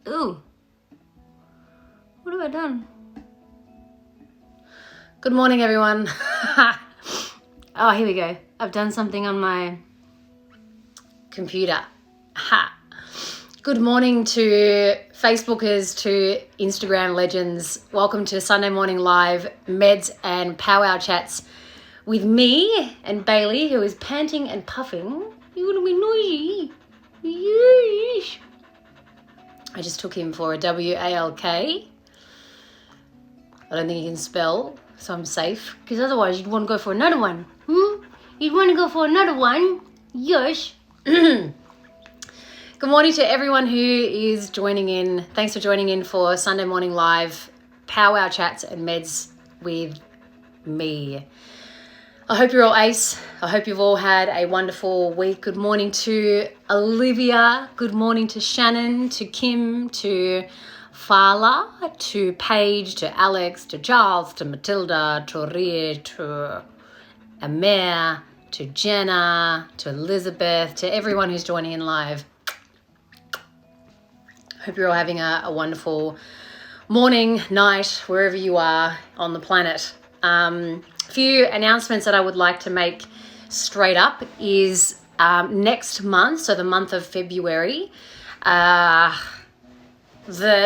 Ooh. What have I done? Good morning, everyone. Oh, here we go. I've done something on my computer. Ha. Good morning to Facebookers, to Instagram legends. Welcome to Sunday Morning Live Meds and Powwow Chats with me and Bailey, who is panting and puffing. You're going to be noisy. Yeesh. I just took him for a WALK. I don't think he can spell, so I'm safe. Because otherwise you'd want to go for another one. You'd want to go for another one. Yes. Good morning to everyone who is joining in. Thanks for joining in for Sunday Morning Live Powwow Chats and Meds with me. I hope you're all ace. I hope you've all had a wonderful week. Good morning to Olivia. Good morning to Shannon, to Kim, to Fala, to Paige, to Alex, to Charles, to Matilda, to Ria, to Amir, to Jenna, to Elizabeth, to everyone who's joining in live. Hope you're all having a wonderful morning, night, wherever you are on the planet. Few announcements that I would like to make straight up is next month, so the month of February, the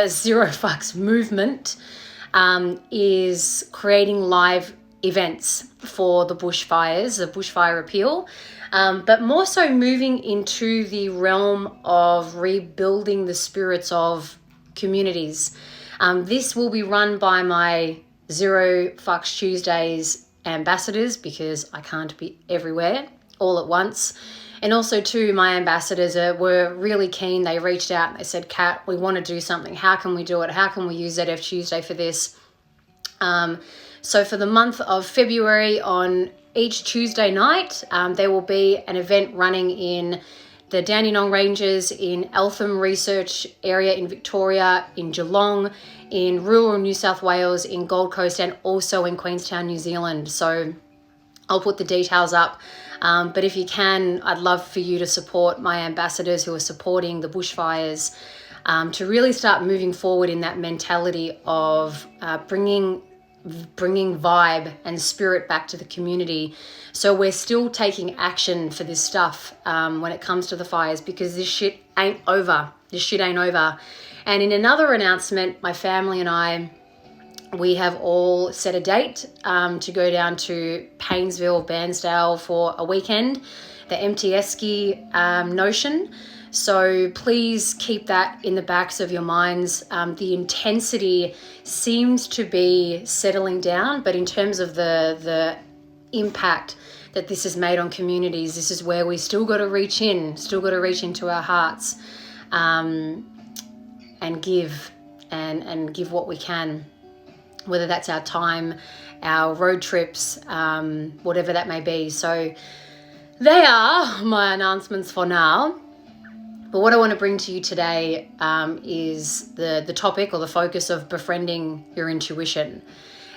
Zero Fucks movement is creating live events for the bushfires, the bushfire appeal, but more so moving into the realm of rebuilding the spirits of communities. This will be run by my Zero Fucks Tuesdays ambassadors, because I can't be everywhere all at once. And also too, my ambassadors were really keen. They reached out and they said, Kat, we want to do something. How can we do it? How can we use ZF Tuesday for this? So for the month of February, on each Tuesday night, there will be an event running in the Dandenong Ranges, in Eltham Research area in Victoria, in Geelong, in rural New South Wales, in Gold Coast, and also in Queenstown, New Zealand. So I'll put the details up. But if you can, I'd love for you to support my ambassadors who are supporting the bushfires, to really start moving forward in that mentality of bringing vibe and spirit back to the community. So we're still taking action for this stuff when it comes to the fires, because this shit ain't over. This shit ain't over. And in another announcement, my family and I, we have all set a date to go down to Paynesville, Bairnsdale for a weekend, the MTSky notion. So please keep that in the backs of your minds. The intensity seems to be settling down, but in terms of the impact that this has made on communities, this is where we still got to reach into our hearts, and give what we can, whether that's our time, our road trips, whatever that may be. So they are my announcements for now. But what I want to bring to you today is the topic or the focus of befriending your intuition.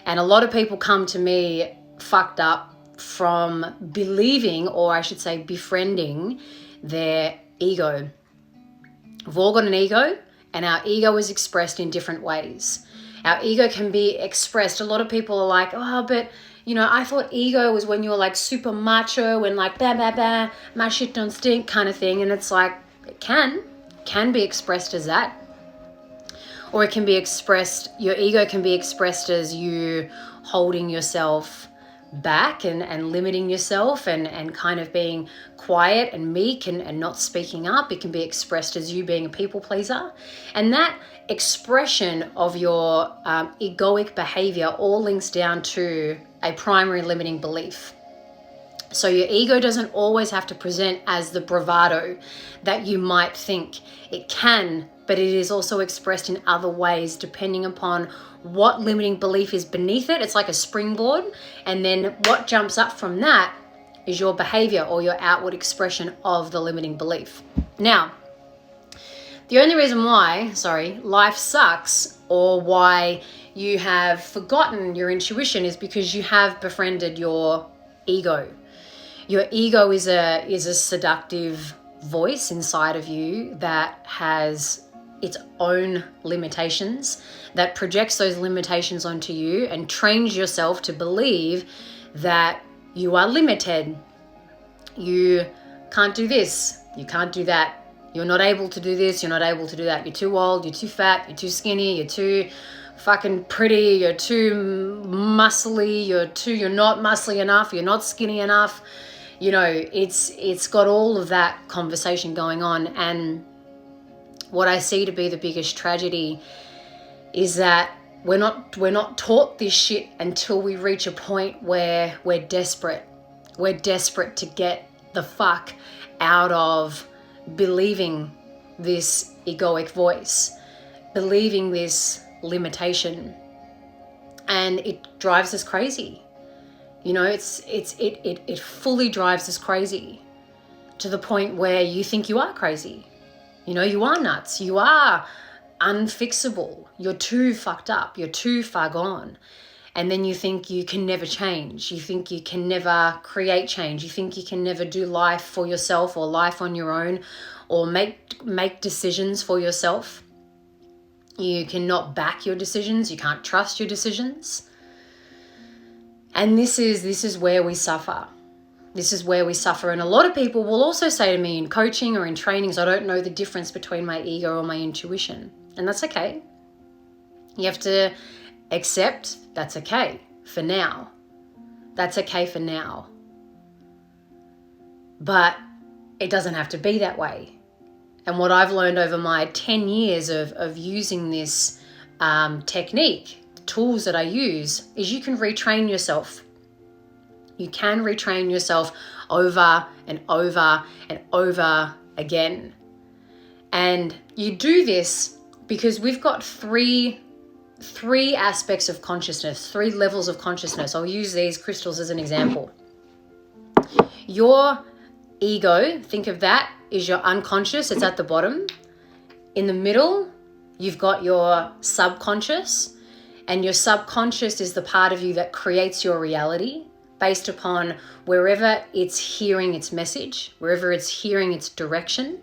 And a lot of people come to me fucked up from believing, or I should say befriending, their ego. We've all got an ego, and our ego is expressed in different ways. Our ego can be expressed. A lot of people are like, oh, but I thought ego was when you were like super macho and like, bah, bah, bah, my shit don't stink kind of thing. And it's like, it can be expressed as that. Or it can be expressed, your ego can be expressed as you holding yourself back and limiting yourself and kind of being quiet and meek and not speaking up. It can be expressed as you being a people pleaser. And that expression of your egoic behavior all links down to a primary limiting belief. So your ego doesn't always have to present as the bravado that you might think. It can, but it is also expressed in other ways depending upon what limiting belief is beneath it. It's like a springboard, and then what jumps up from that is your behavior or your outward expression of the limiting belief. Now, the only reason why, life sucks, or why you have forgotten your intuition, is because you have befriended your ego. Your ego is a seductive voice inside of you that has its own limitations, that projects those limitations onto you and trains yourself to believe that you are limited. You can't do this, you can't do that, you're not able to do this, you're not able to do that, you're too old, you're too fat, you're too skinny, you're too fucking pretty, you're too muscly, you're not muscly enough, you're not skinny enough. You know, it's got all of that conversation going on. And what I see to be the biggest tragedy is that we're not taught this shit until we reach a point where we're desperate. We're desperate to get the fuck out of believing this egoic voice, believing this limitation, and it drives us crazy. You know, it fully drives us crazy to the point where you think you are crazy. You know, you are nuts. You are unfixable. You're too fucked up. You're too far gone. And then you think you can never change. You think you can never create change. You think you can never do life for yourself or life on your own or make decisions for yourself. You cannot back your decisions. You can't trust your decisions. And this is where we suffer. This is where we suffer. And a lot of people will also say to me in coaching or in trainings, I don't know the difference between my ego or my intuition. And that's okay. You have to accept that's okay for now. That's okay for now. But it doesn't have to be that way. And what I've learned over my 10 years of using this technique, tools that I use, is you can retrain yourself. You can retrain yourself over and over and over again. And you do this because we've got three aspects of consciousness, 3 levels of consciousness. I'll use these crystals as an example. Your ego, think of that, is your unconscious. It's at the bottom. In the middle, you've got your subconscious. And your subconscious is the part of you that creates your reality based upon wherever it's hearing its message, wherever it's hearing its direction,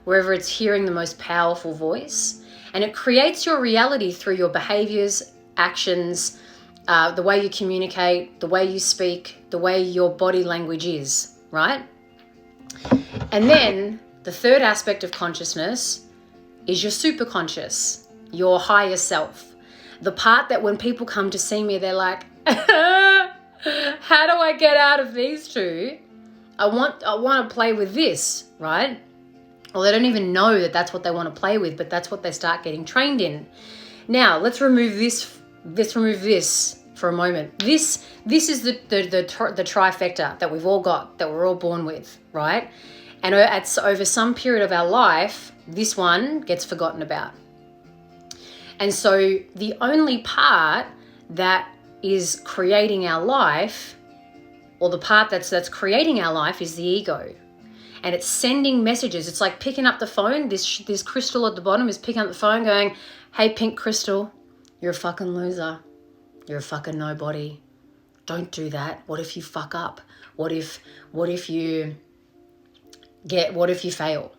wherever it's hearing the most powerful voice. And it creates your reality through your behaviors, actions, the way you communicate, the way you speak, the way your body language is, right? And then the third aspect of consciousness is your superconscious, your higher self. The part that when people come to see me, they're like, how do I get out of these two? I want to play with this, right? Or they don't even know that that's what they want to play with, but that's what they start getting trained in. Now, let's remove this. Let's remove this for a moment. This is the trifecta that we've all got, that we're all born with, right? And over some period of our life, this one gets forgotten about. And so the only part that is creating our life, or the part that's creating our life, is the ego. And it's sending messages. It's like picking up the phone. This crystal at the bottom is picking up the phone going, hey, pink crystal, you're a fucking loser. You're a fucking nobody. Don't do that. What if you fuck up? What if you fail?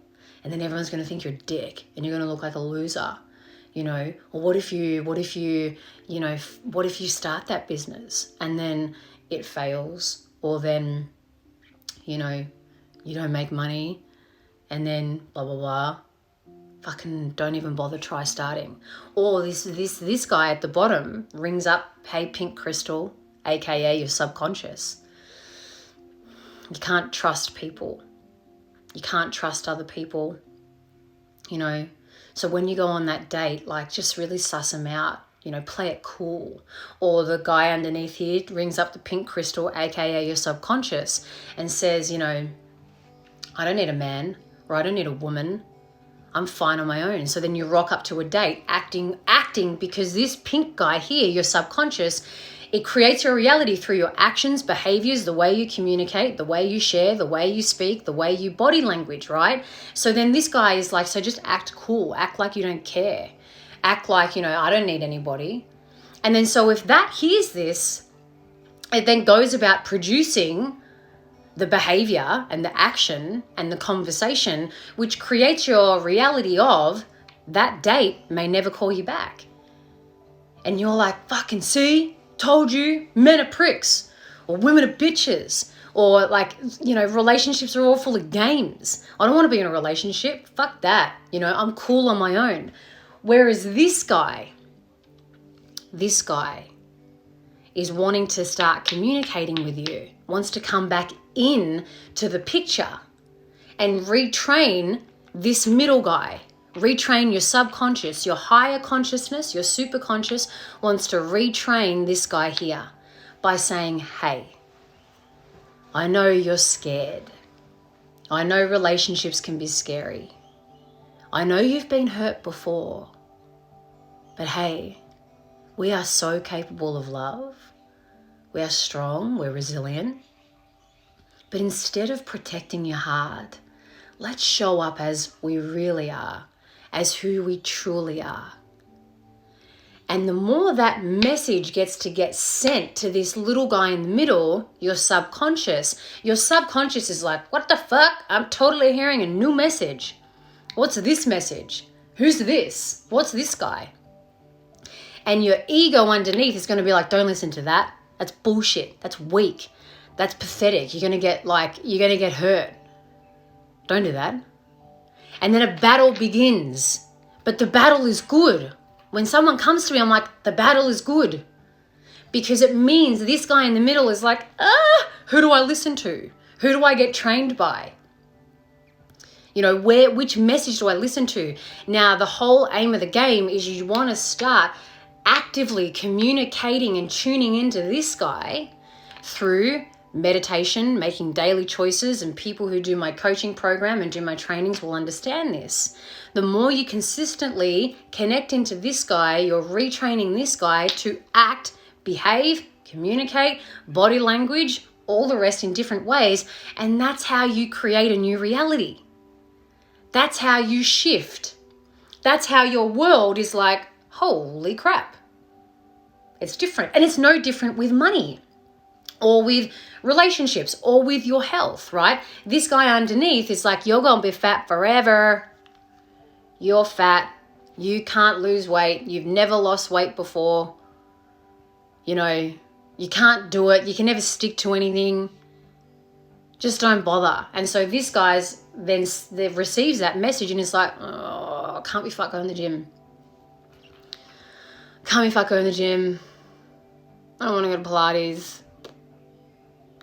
And then everyone's going to think you're a dick and you're going to look like a loser. You know, or what if you start that business and then it fails, or then, you know, you don't make money and then blah, blah, blah. Fucking don't even bother try starting. Or this guy at the bottom rings up, hey, pink crystal, aka your subconscious. You can't trust people. You can't trust other people, you know. So when you go on that date, like, just really suss them out, you know, play it cool. Or the guy underneath here rings up the pink crystal, aka your subconscious, and says, you know, I don't need a man, or I don't need a woman. I'm fine on my own. So then you rock up to a date acting because this pink guy here, your subconscious, it creates your reality through your actions, behaviors, the way you communicate, the way you share, the way you speak, the way you body language, right? So then this guy is like, so just act cool, act like you don't care. Act like, you know, I don't need anybody. And then so if that hears this, it then goes about producing the behavior and the action and the conversation, which creates your reality of that date may never call you back. And you're like, fucking see, told you, men are pricks, or women are bitches, or like, relationships are all full of games. I don't want to be in a relationship. Fuck that. I'm cool on my own. Whereas this guy is wanting to start communicating with you, wants to come back in to the picture and retrain this middle guy. Retrain your subconscious, your higher consciousness, your superconscious wants to retrain this guy here by saying, hey, I know you're scared. I know relationships can be scary. I know you've been hurt before. But hey, we are so capable of love. We are strong, we're resilient. But instead of protecting your heart, let's show up as we really are, as who we truly are. And the more that message gets to get sent to this little guy in the middle, your subconscious is like, what the fuck? I'm totally hearing a new message. What's this message? Who's this? What's this guy? And your ego underneath is going to be like, don't listen to that. That's bullshit. That's weak. That's pathetic. You're going to get hurt. Don't do that. And then a battle begins. But the battle is good. When someone comes to me, I'm like, the battle is good. Because it means this guy in the middle is like, who do I listen to? Who do I get trained by? Which message do I listen to? Now, the whole aim of the game is you want to start actively communicating and tuning into this guy through meditation, making daily choices, and people who do my coaching program and do my trainings will understand this. The more you consistently connect into this guy, you're retraining this guy to act, behave, communicate, body language, all the rest in different ways, and that's how you create a new reality. That's how you shift. That's how your world is like, holy crap. It's different. And it's no different with money or with relationships or with your health, right? This guy underneath is like, you're going to be fat forever. You're fat. You can't lose weight. You've never lost weight before. You can't do it. You can never stick to anything. Just don't bother. And so this guy's then receives that message and is like, oh, can't we fuck go in the gym? Can't we fuck go in the gym? I don't want to go to Pilates.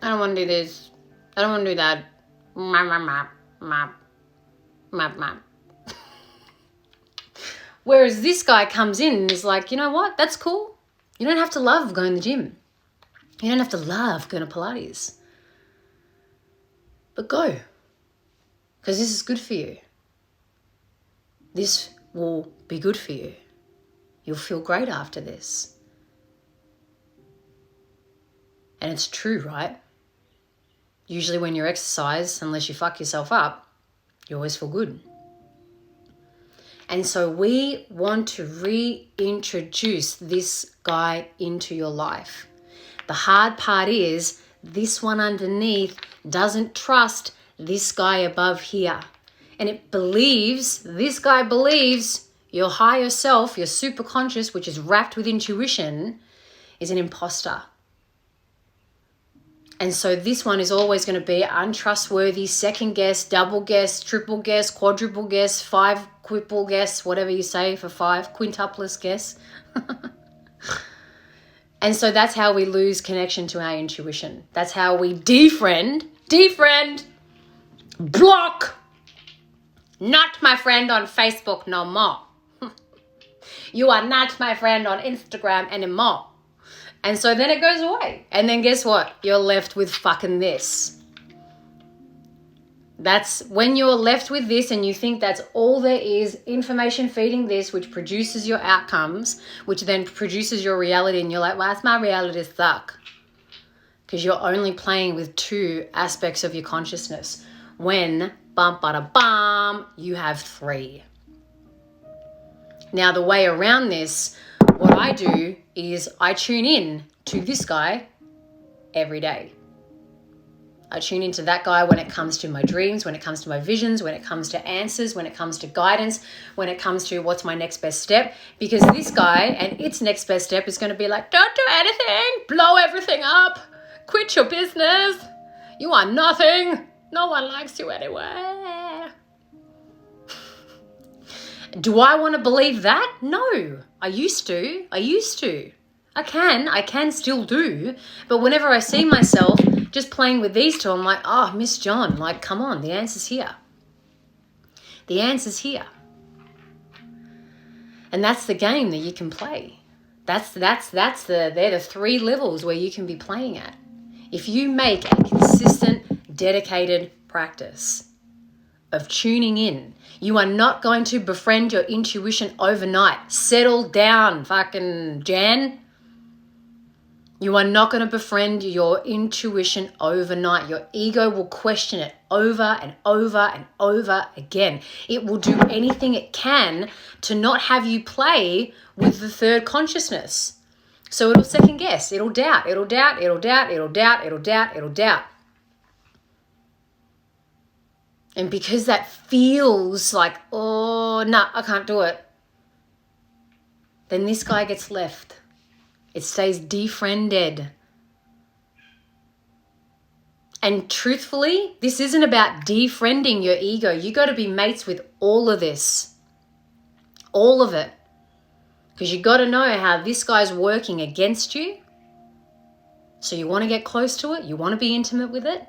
I don't want to do this. I don't want to do that. Whereas this guy comes in and is like, you know what? That's cool. You don't have to love going to the gym. You don't have to love going to Pilates. But go. Because this is good for you. This will be good for you. You'll feel great after this. And it's true, right? Usually when you exercise, unless you fuck yourself up, you always feel good. And so we want to reintroduce this guy into your life. The hard part is this one underneath doesn't trust this guy above here. And this guy believes your higher self, your superconscious, which is wrapped with intuition, is an imposter. And so this one is always going to be untrustworthy, second guess, double guess, triple guess, quadruple guess, quintuple guess, whatever you say for five, quintuplest guess. And so that's how we lose connection to our intuition. That's how we defriend, block, not my friend on Facebook no more. You are not my friend on Instagram anymore. And so then it goes away. And then guess what? You're left with fucking this. That's when you're left with this and you think that's all there is, information feeding this, which produces your outcomes, which then produces your reality. And you're like, why's my reality suck? Because you're only playing with two aspects of your consciousness. When, you have three. Now, the way around this, what I do is I tune in to this guy every day. I tune into that guy when it comes to my dreams, when it comes to my visions, when it comes to answers, when it comes to guidance, when it comes to what's my next best step. Because this guy and its next best step is going to be like, don't do anything, blow everything up, quit your business. You are nothing. No one likes you anyway. Do I want to believe that? No. I used to. I can still do. But whenever I see myself just playing with these two, I'm like, oh, Miss John, like, come on, the answer's here. The answer's here. And that's the game that you can play. They're the 3 levels where you can be playing at. If you make a consistent, dedicated practice of tuning in, you are not going to befriend your intuition overnight. Settle down, fucking Jan. You are not going to befriend your intuition overnight. Your ego will question it over and over and over again. It will do anything it can to not have you play with the third consciousness. So it'll second guess. It'll doubt. And because that feels like, oh, no, I can't do it, then this guy gets left. It stays defriended. And truthfully, this isn't about defriending your ego. You got to be mates with all of this. All of it. Because you got to know how this guy's working against you. So you want to get close to it. You want to be intimate with it.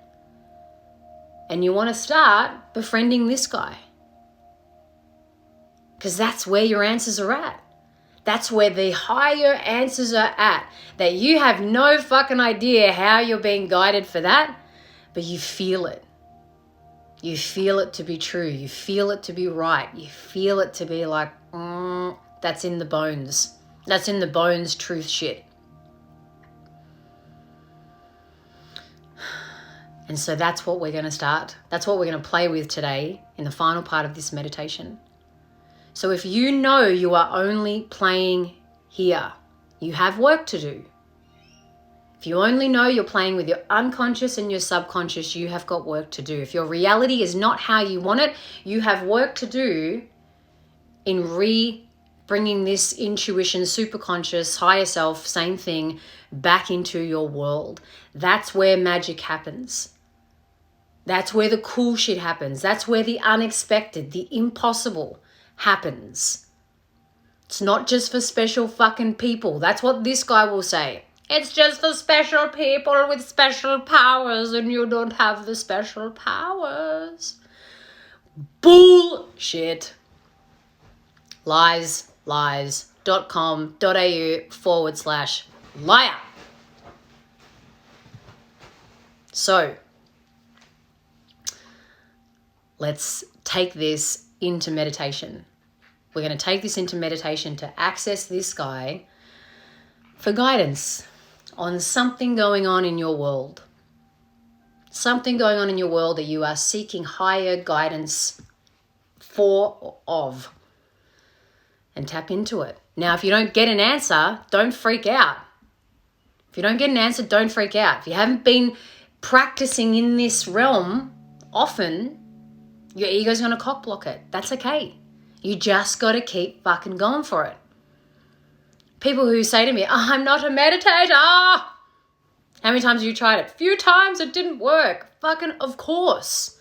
And you want to start befriending this guy. Because that's where your answers are at. That's where the higher answers are at. That you have no fucking idea how you're being guided for that, but you feel it. You feel it to be true. You feel it to be right. You feel it to be like, that's in the bones. That's in the bones truth shit. And so that's what we're going to start. That's what we're going to play with today in the final part of this meditation. So if you know you are only playing here, you have work to do. If you only know you're playing with your unconscious and your subconscious, you have got work to do. If your reality is not how you want it, you have work to do in bringing this intuition, superconscious, higher self, same thing, back into your world. That's where magic happens. That's where the cool shit happens. That's where the unexpected, the impossible happens. It's not just for special fucking people. That's what this guy will say. It's just for special people with special powers and you don't have the special powers. Bullshit. lies.com.au/liar. So, let's take this into meditation. We're going to take this into meditation to access this guy for guidance on something going on in your world. Something going on in your world that you are seeking higher guidance for or of. And tap into it. Now, if you don't get an answer, don't freak out. If you don't get an answer, don't freak out. If you haven't been practicing in this realm often, your ego's going to cock block it. That's okay. You just got to keep fucking going for it. People who say to me, I'm not a meditator. How many times have you tried it? A few times, it didn't work. Fucking of course.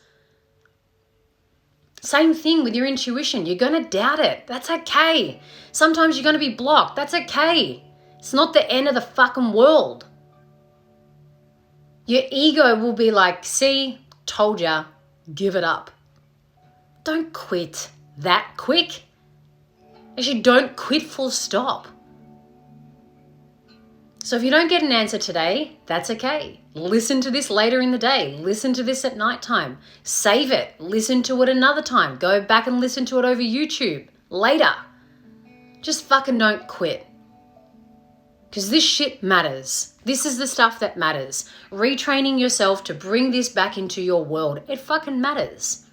Same thing with your intuition. You're going to doubt it. That's okay. Sometimes you're going to be blocked. That's okay. It's not the end of the fucking world. Your ego will be like, see, told ya, give it up. Don't quit that quick. Actually, don't quit full stop. So if you don't get an answer today, that's okay. Listen to this later in the day. Listen to this at nighttime. Save it. Listen to it another time. Go back and listen to it over YouTube later. Just fucking don't quit. Because this shit matters. This is the stuff that matters. Retraining yourself to bring this back into your world. It fucking matters.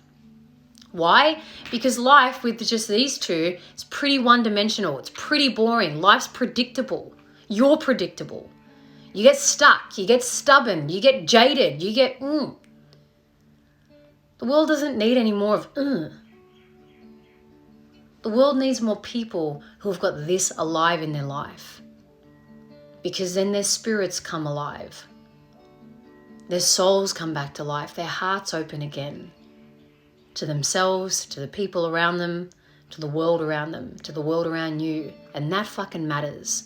Why? Because life with just these two is pretty one-dimensional. It's pretty boring. Life's predictable. You're predictable. You get stuck, you get stubborn, you get jaded, you get The world doesn't need any more of The world needs more people who have got this alive in their life, because then their spirits come alive. Their souls come back to life. Their hearts open again to themselves, to the people around them, to the world around them, to the world around you. And that fucking matters.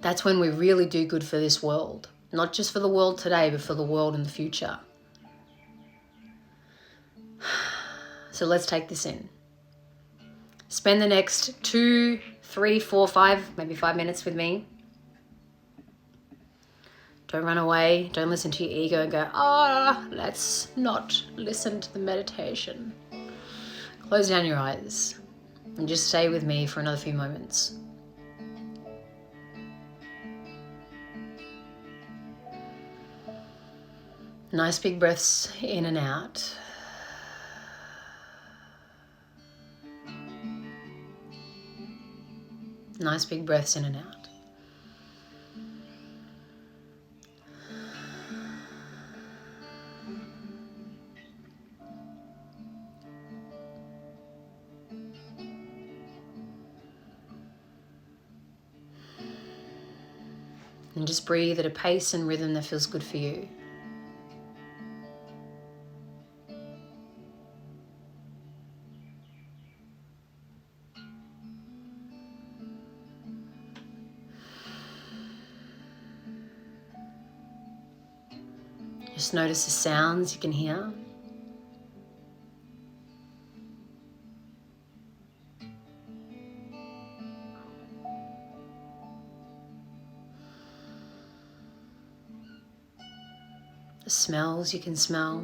That's when we really do good for this world. Not just for the world today, but for the world in the future. So let's take this in. Spend the next 2, 3, 4, 5, maybe 5 minutes with me. Don't run away. Don't listen to your ego and go, let's not listen to the meditation. Close down your eyes and just stay with me for another few moments. Nice big breaths in and out. Nice big breaths in and out. And just breathe at a pace and rhythm that feels good for you. Just notice the sounds you can hear. The smells you can smell.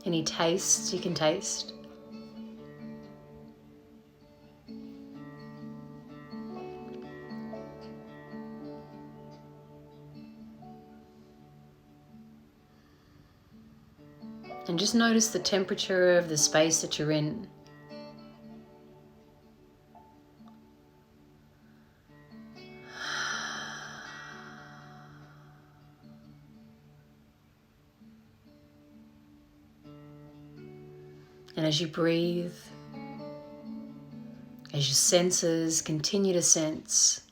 Any tastes you can taste. And just notice the temperature of the space that you're in. And as you breathe, as your senses continue to sense,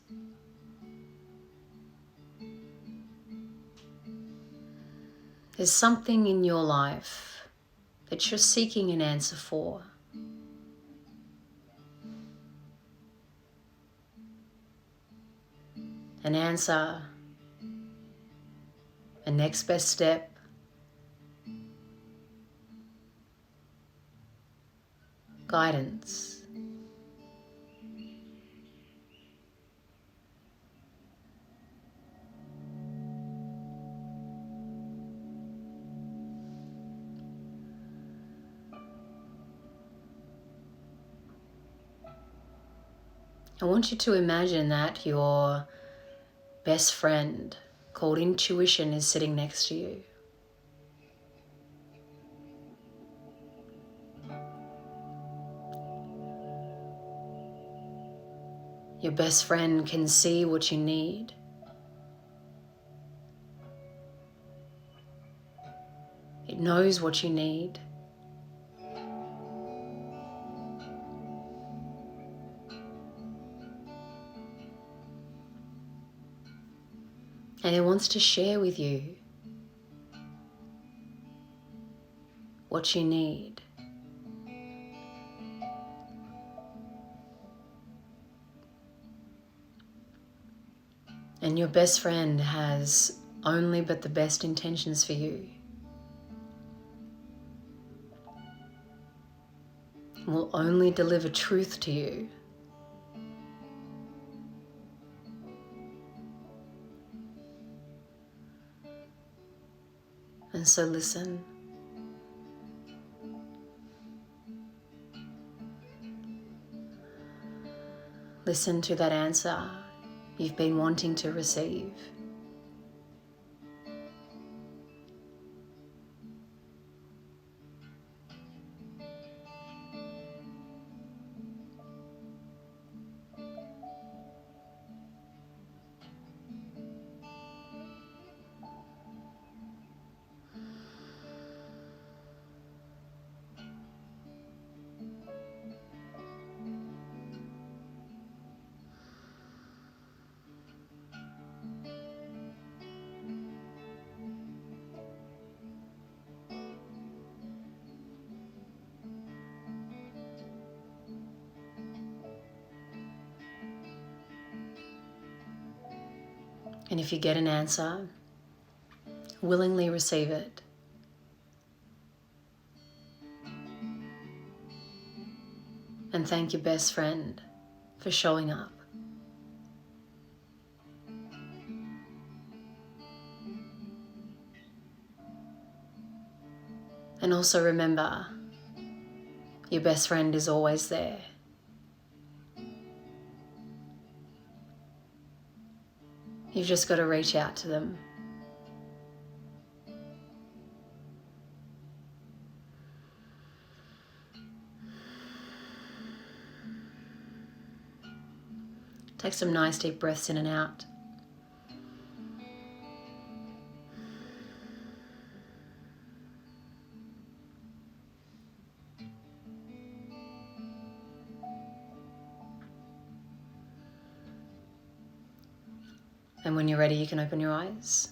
there's something in your life that you're seeking an answer for. An answer, a next best step, guidance. I want you to imagine that your best friend called intuition is sitting next to you. Your best friend can see what you need. It knows what you need. And it wants to share with you what you need. And your best friend has only but the best intentions for you. Will only deliver truth to you. And so listen. Listen to that answer you've been wanting to receive. And if you get an answer, willingly receive it. And thank your best friend for showing up. And also remember, your best friend is always there. You've just got to reach out to them. Take some nice deep breaths in and out. And when you're ready, you can open your eyes.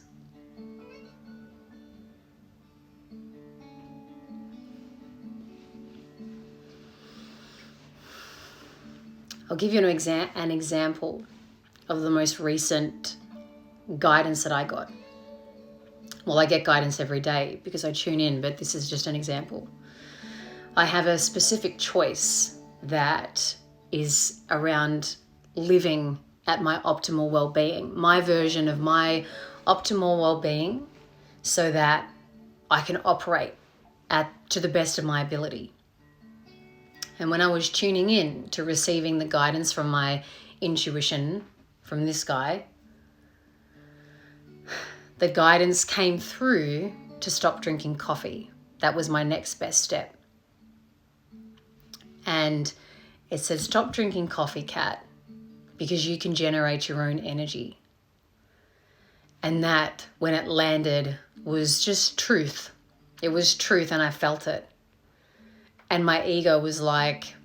I'll give you an example of the most recent guidance that I got. Well, I get guidance every day because I tune in, but this is just an example. I have a specific choice that is around living at my optimal well-being, my version of my optimal well-being, so that I can operate to the best of my ability. And when I was tuning in to receiving the guidance from my intuition, from this guy, the guidance came through to stop drinking coffee. That was my next best step. And it said, stop drinking coffee, Kat, because you can generate your own energy. And that, when it landed, was just truth. It was truth, and I felt it. And my ego was like,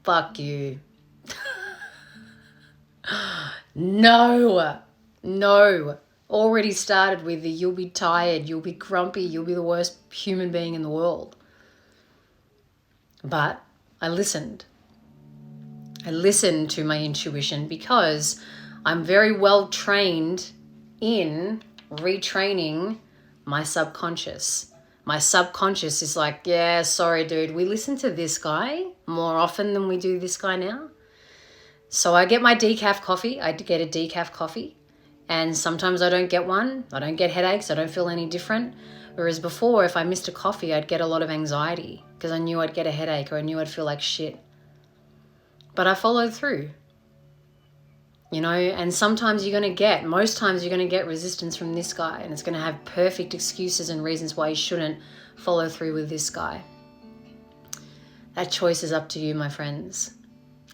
fuck you. No. Already started with the you'll be tired, you'll be grumpy, you'll be the worst human being in the world. But I listened. I listened to my intuition because I'm very well trained in retraining my subconscious. My subconscious is like, yeah, sorry, dude, we listen to this guy more often than we do this guy now. So I get my decaf coffee. I get a decaf coffee. And sometimes I don't get one. I don't get headaches. I don't feel any different. Whereas before, if I missed a coffee, I'd get a lot of anxiety because I knew I'd get a headache or I knew I'd feel like shit. But I followed through, and sometimes most times you're going to get resistance from this guy, and it's going to have perfect excuses and reasons why you shouldn't follow through with this guy. That choice is up to you, my friends.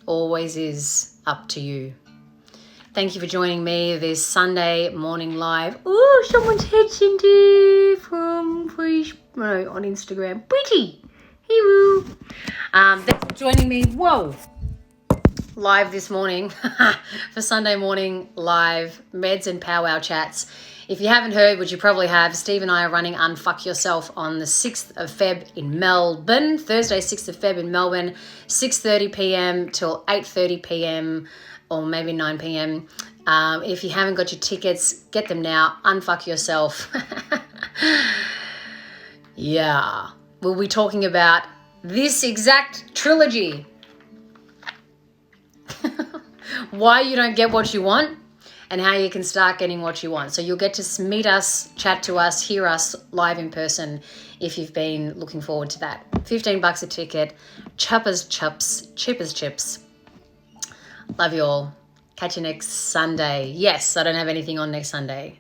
Always is up to you. Thank you for joining me this Sunday morning live. Ooh, someone's head's into on Instagram. Pretty. Hey, woo. Thanks for joining me. Whoa. Live this morning for Sunday morning live meds and powwow chats. If you haven't heard, which you probably have, Steve and I are running Unfuck Yourself on the 6th of Feb in Melbourne, Thursday 6th of Feb in Melbourne, 6:30 p.m. till 8:30 p.m. or maybe 9 p.m. If you haven't got your tickets, get them now. Unfuck Yourself. Yeah, we'll be talking about this exact trilogy. Why you don't get what you want and how you can start getting what you want. So you'll get to meet us, chat to us, hear us live in person if you've been looking forward to that. $15 a ticket, cheap as chips. Love you all. Catch you next Sunday. Yes, I don't have anything on next Sunday.